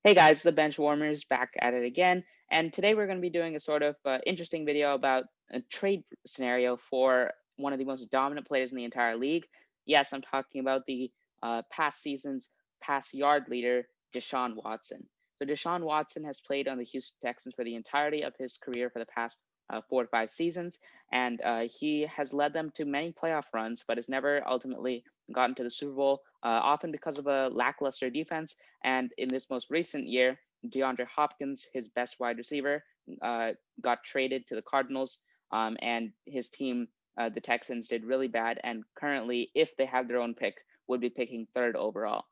Hey guys, the Benchwarmers back at it again, and today we're going to be doing a sort of interesting video about a trade scenario for one of the most dominant players in the entire league. Yes, I'm talking about the past season's pass yard leader, Deshaun Watson. So Deshaun Watson has played on the Houston Texans for the entirety of his career for the past 4 to 5 seasons, and he has led them to many playoff runs, but has never ultimately gotten to the Super Bowl, often because of a lackluster defense. And in this most recent year, DeAndre Hopkins, his best wide receiver, uh, got traded to the Cardinals, and his team, the Texans, did really bad. And currently, if they have their own pick, would be picking third overall.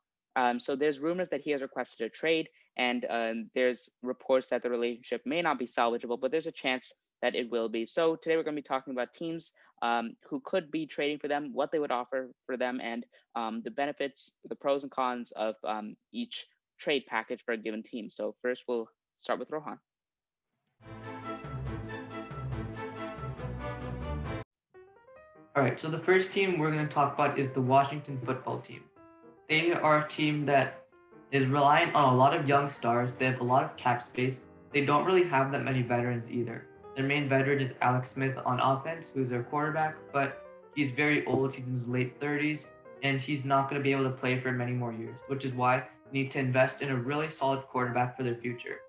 So there's rumors that he has requested a trade, and there's reports that the relationship may not be salvageable, but there's a chance that it will be. So today we're going to be talking about teams who could be trading for them, what they would offer for them, and the benefits, the pros and cons of each trade package for a given team. So first, we'll start with Rohan. All right, so the first team we're going to talk about is the Washington football team. They are a team that is reliant on a lot of young stars. They have a lot of cap space. They don't really have that many veterans either. Their main veteran is Alex Smith on offense, who's their quarterback, but he's very old. He's in his late 30s, and he's not going to be able to play for many more years, which is why they need to invest in a really solid quarterback for their future.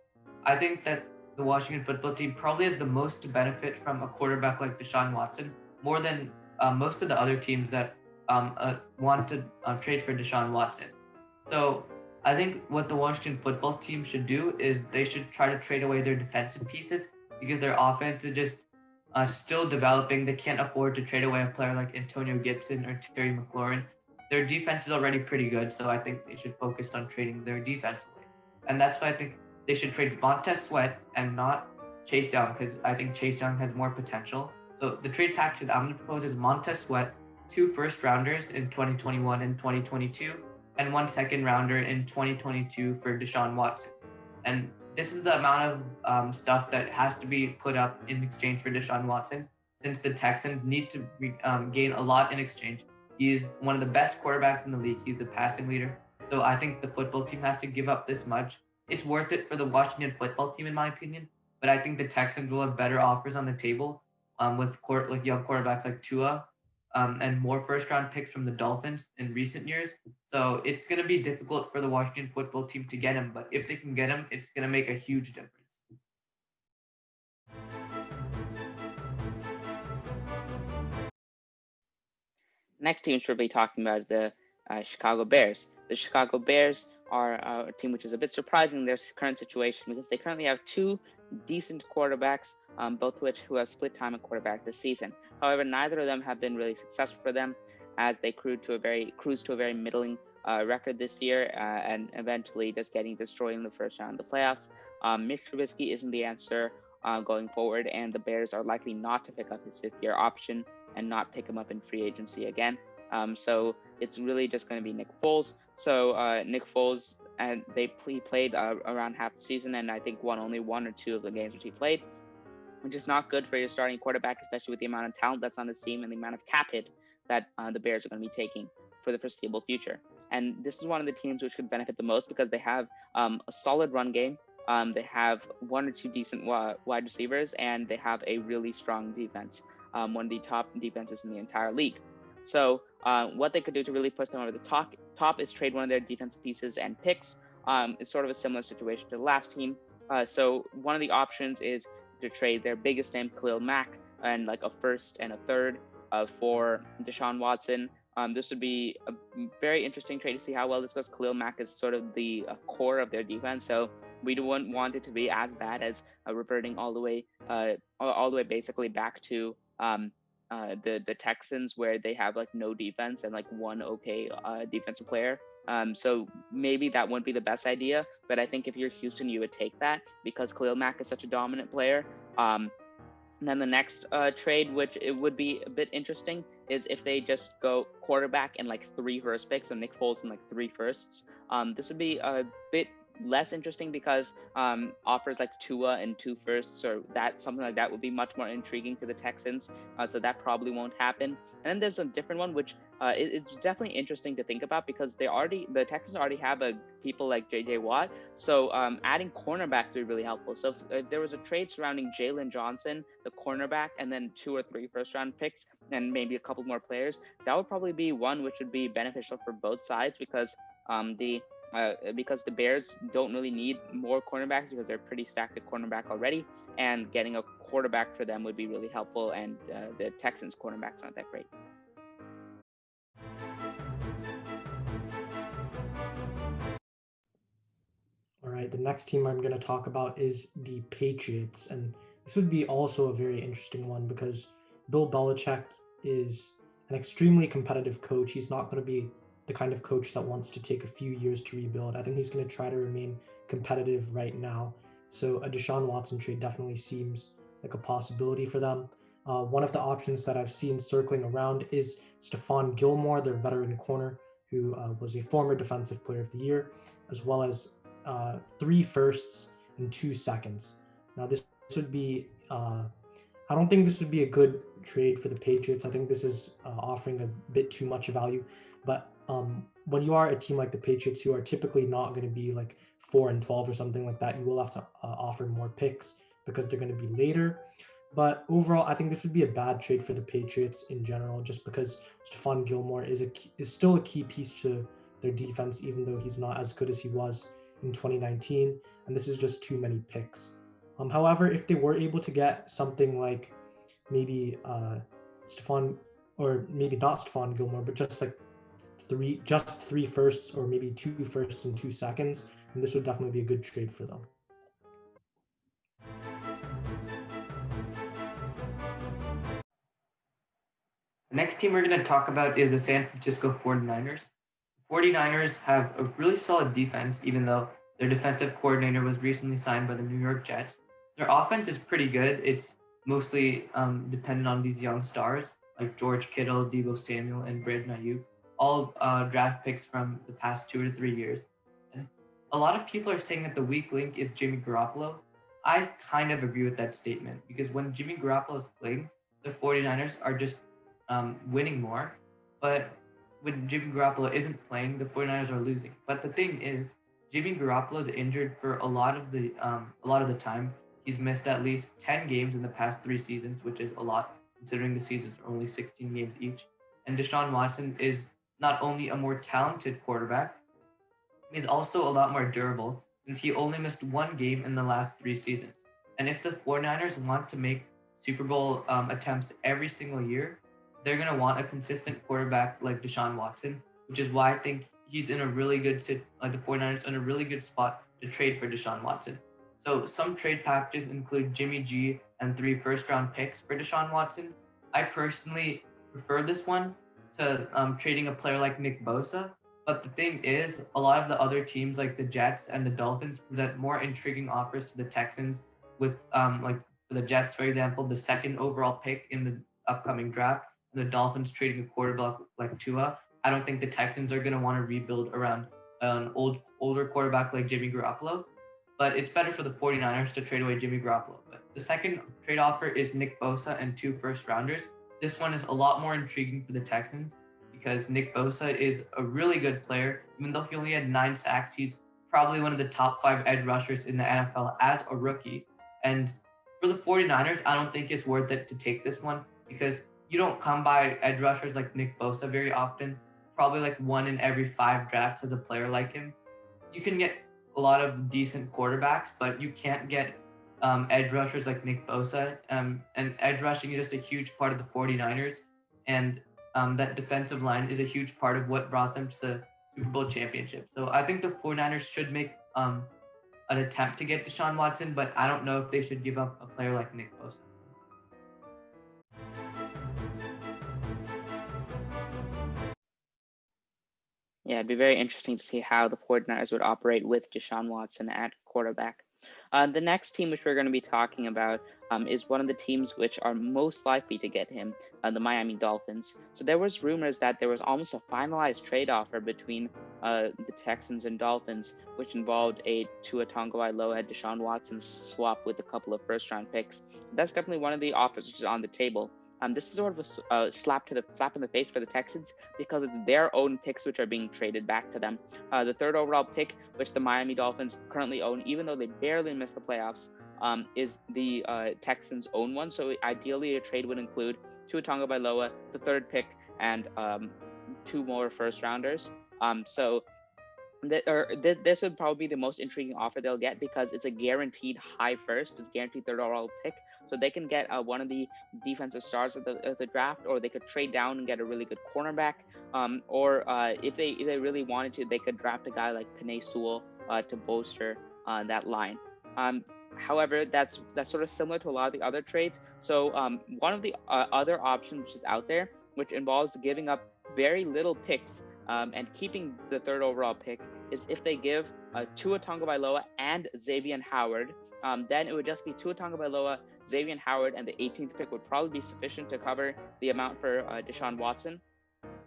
I think that the Washington football team probably has the most to benefit from a quarterback like Deshaun Watson, more than most of the other teams that want to trade for Deshaun Watson. So I think what the Washington football team should do is they should try to trade away their defensive pieces because their offense is just still developing. They can't afford to trade away a player like Antonio Gibson or Terry McLaurin. Their defense is already pretty good, so I think they should focus on trading their defense away. And that's why I think they should trade Montez Sweat and not Chase Young, because I think Chase Young has more potential. So the trade package I'm going to propose is Montez Sweat, two first rounders in 2021 and 2022, and one second rounder in 2022 for Deshaun Watson. And this is the amount of stuff that has to be put up in exchange for Deshaun Watson, since the Texans need to gain a lot in exchange. He is one of the best quarterbacks in the league. He's the passing leader. So I think the football team has to give up this much. It's worth it for the Washington football team, in my opinion. But I think the Texans will have better offers on the table with like young quarterbacks like Tua and more first round picks from the Dolphins in recent years. So it's going to be difficult for the Washington football team to get him. But if they can get him, it's going to make a huge difference. Next team we'll be talking about is the Chicago Bears. The Chicago Bears are a team which is a bit surprising in their current situation because they currently have two decent quarterbacks, both of which who have split time at quarterback this season. However, neither of them have been really successful for them, as they cruised to a very middling record this year, and eventually just getting destroyed in the first round of the playoffs. Mitch Trubisky isn't the answer going forward, and the Bears are likely not to pick up his fifth-year option and not pick him up in free agency again. So it's really just going to be Nick Foles. So Nick Foles, and he played around half the season, and I think won only one or two of the games which he played, which is not good for your starting quarterback, especially with the amount of talent that's on the team and the amount of cap hit that the Bears are going to be taking for the foreseeable future. And this is one of the teams which could benefit the most because they have a solid run game. They have one or two decent wide receivers, and they have a really strong defense, one of the top defenses in the entire league. So what they could do to really push them over the top is trade one of their defensive pieces and picks. It's sort of a similar situation to the last team. So one of the options is to trade their biggest name, Khalil Mack, and like a first and a third for Deshaun Watson. This would be a very interesting trade to see how well this goes. Khalil Mack is sort of the core of their defense, so we don't want it to be as bad as reverting all the way basically back to the Texans, where they have like no defense and like one okay defensive player. So maybe that wouldn't be the best idea, but I think if you're Houston, you would take that because Khalil Mack is such a dominant player. And then the next trade, which it would be a bit interesting, is if they just go quarterback and like three first picks, so Nick Foles and like three firsts. This would be a bit less interesting because offers like Tua and 2 firsts or that something like that would be much more intriguing to the Texans. So that probably won't happen. And then there's a different one which it's definitely interesting to think about because the Texans already have people like J.J. Watt. So adding cornerback would be really helpful. So if there was a trade surrounding Jalen Johnson, the cornerback, and then 2 or 3 first-round picks and maybe a couple more players, that would probably be one which would be beneficial for both sides because the Bears don't really need more cornerbacks because they're pretty stacked at cornerback already, and getting a quarterback for them would be really helpful. And the Texans' cornerbacks aren't that great. All right, the next team I'm going to talk about is the Patriots. And this would be also a very interesting one because Bill Belichick is an extremely competitive coach. He's not going to be the kind of coach that wants to take a few years to rebuild. I think he's going to try to remain competitive right now. So a Deshaun Watson trade definitely seems like a possibility for them. One of the options that I've seen circling around is Stephon Gilmore, their veteran corner, who was a former Defensive Player of the Year, as well as 3 firsts and 2 seconds. Now, this would be, I don't think this would be a good trade for the Patriots. I think this is offering a bit too much value. But when you are a team like the Patriots, who are typically not going to be like 4-12 or something like that, you will have to offer more picks because they're going to be later. But overall, I think this would be a bad trade for the Patriots in general, just because Stephon Gilmore is still a key piece to their defense, even though he's not as good as he was in 2019, and this is just too many picks. However, if they were able to get something like maybe Stephon, or maybe not Stephon Gilmore, but just like three firsts, or maybe 2 firsts and 2 seconds, and this would definitely be a good trade for them. The next team we're going to talk about is the San Francisco 49ers. The 49ers have a really solid defense, even though their defensive coordinator was recently signed by the New York Jets. Their offense is pretty good. It's mostly dependent on these young stars like George Kittle, Deebo Samuel, and Brandon Ayuk, all draft picks from the past 2 to 3 years. And a lot of people are saying that the weak link is Jimmy Garoppolo. I kind of agree with that statement because when Jimmy Garoppolo is playing, the 49ers are just winning more. But when Jimmy Garoppolo isn't playing, the 49ers are losing. But the thing is, Jimmy Garoppolo is injured for a lot of the time. He's missed at least 10 games in the past 3 seasons, which is a lot considering the seasons are only 16 games each. And Deshaun Watson is not only a more talented quarterback, he's also a lot more durable since he only missed 1 game in the last 3 seasons. And if the 49ers want to make Super Bowl attempts every single year, they're going to want a consistent quarterback like Deshaun Watson, which is why I think he's in a really good the 49ers in a really good spot to trade for Deshaun Watson. So some trade packages include Jimmy G and 3 first-round picks for Deshaun Watson. I personally prefer this one to trading a player like Nick Bosa. But the thing is, a lot of the other teams like the Jets and the Dolphins present more intriguing offers to the Texans with like for the Jets, for example, the 2nd overall pick in the upcoming draft, and the Dolphins trading a quarterback like Tua. I don't think the Texans are going to want to rebuild around an older quarterback like Jimmy Garoppolo. But it's better for the 49ers to trade away Jimmy Garoppolo. But the second trade offer is Nick Bosa and 2 first-rounders. This one is a lot more intriguing for the Texans because Nick Bosa is a really good player. Even though he only had 9 sacks, he's probably one of the top 5 edge rushers in the NFL as a rookie. And for the 49ers, I don't think it's worth it to take this one because you don't come by edge rushers like Nick Bosa very often. Probably like 1 in every 5 drafts as a player like him. You can get a lot of decent quarterbacks, but you can't get edge rushers like Nick Bosa. And edge rushing is just a huge part of the 49ers. And that defensive line is a huge part of what brought them to the Super Bowl championship. So I think the 49ers should make an attempt to get Deshaun Watson, but I don't know if they should give up a player like Nick Bosa. Yeah, it'd be very interesting to see how the 49ers would operate with Deshaun Watson at quarterback. The next team which we're going to be talking about is one of the teams which are most likely to get him, the Miami Dolphins. So there was rumors that there was almost a finalized trade offer between the Texans and Dolphins, which involved a Tua Tagovailoa Deshaun Watson swap with a couple of first-round picks. That's definitely one of the offers which is on the table. This is sort of a slap in the face for the Texans because it's their own picks which are being traded back to them. The third overall pick, which the Miami Dolphins currently own, even though they barely missed the playoffs, is the Texans' own one. So ideally, a trade would include Tua Tagovailoa, the third pick, and two more first rounders. So this would probably be the most intriguing offer they'll get because it's a guaranteed high first, it's guaranteed third overall pick, so they can get one of the defensive stars of the draft, or they could trade down and get a really good cornerback, or if they really wanted to, they could draft a guy like Penei Sewell to bolster that line. However, that's sort of similar to a lot of the other trades. So one of the other options which is out there, which involves giving up very little picks and keeping the third overall pick, is if they give Tua Tagovailoa and Xavier Howard. Then it would just be Tua Tagovailoa, Xavier Howard, and the 18th pick would probably be sufficient to cover the amount for Deshaun Watson,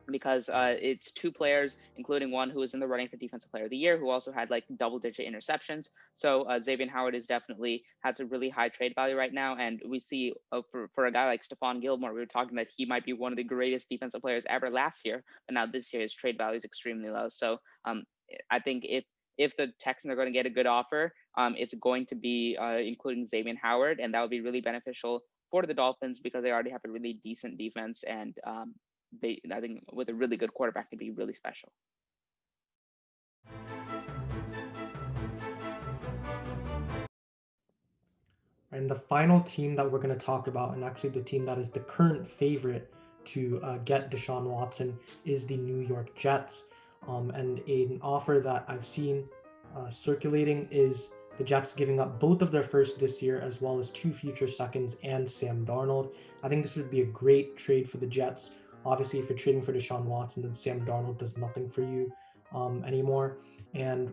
because it's two players, including one who is in the running for Defensive Player of the Year, who also had like double-digit interceptions. So Xavier Howard is definitely has a really high trade value right now, and we see for a guy like Stephon Gilmore, we were talking that he might be one of the greatest defensive players ever last year, but now this year his trade value is extremely low. So I think if the Texans are going to get a good offer, it's going to be including Xavier Howard, and that would be really beneficial for the Dolphins because they already have a really decent defense, and I think with a really good quarterback, could be really special. And the final team that we're going to talk about, and actually the team that is the current favorite to get Deshaun Watson, is the New York Jets. And an offer that I've seen circulating is the Jets giving up both of their firsts this year, as well as 2 future seconds and Sam Darnold. I think this would be a great trade for the Jets. Obviously, if you're trading for Deshaun Watson, then Sam Darnold does nothing for you anymore. And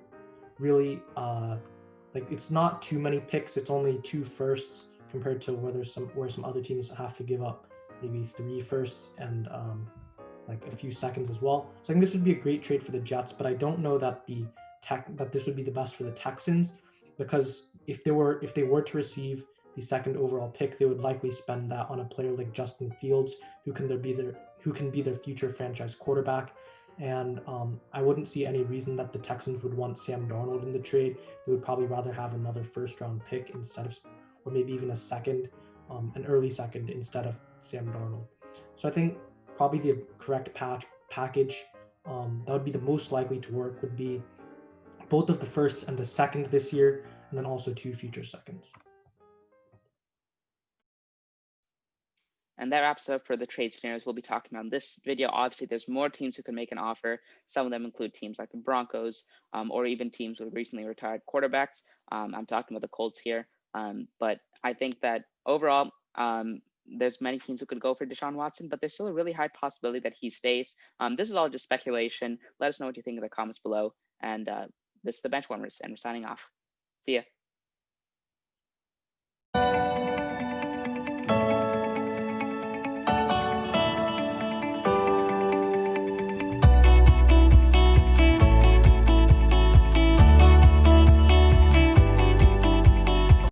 really, like, it's not too many picks. It's only 2 firsts compared to where some other teams have to give up maybe 3 firsts and like a few seconds as well. So I think this would be a great trade for the Jets, but I don't know that that this would be the best for the Texans, because if they were to receive the second overall pick, they would likely spend that on a player like Justin Fields, who can be their future franchise quarterback. And I wouldn't see any reason that the Texans would want Sam Darnold in the trade. They would probably rather have another first-round pick instead of, or maybe even a second, an early second instead of Sam Darnold. So I think probably the correct package that would be the most likely to work would be both of the firsts and the second this year, and then also 2 future seconds. And that wraps up for the trade scenarios we'll be talking about in this video. Obviously, there's more teams who can make an offer. Some of them include teams like the Broncos, or even teams with recently retired quarterbacks. I'm talking about the Colts here. But I think that overall, there's many teams who could go for Deshaun Watson, but there's still a really high possibility that he stays. This is all just speculation. Let us know what you think in the comments below. And this is the Benchwarmers, and we're signing off. See ya.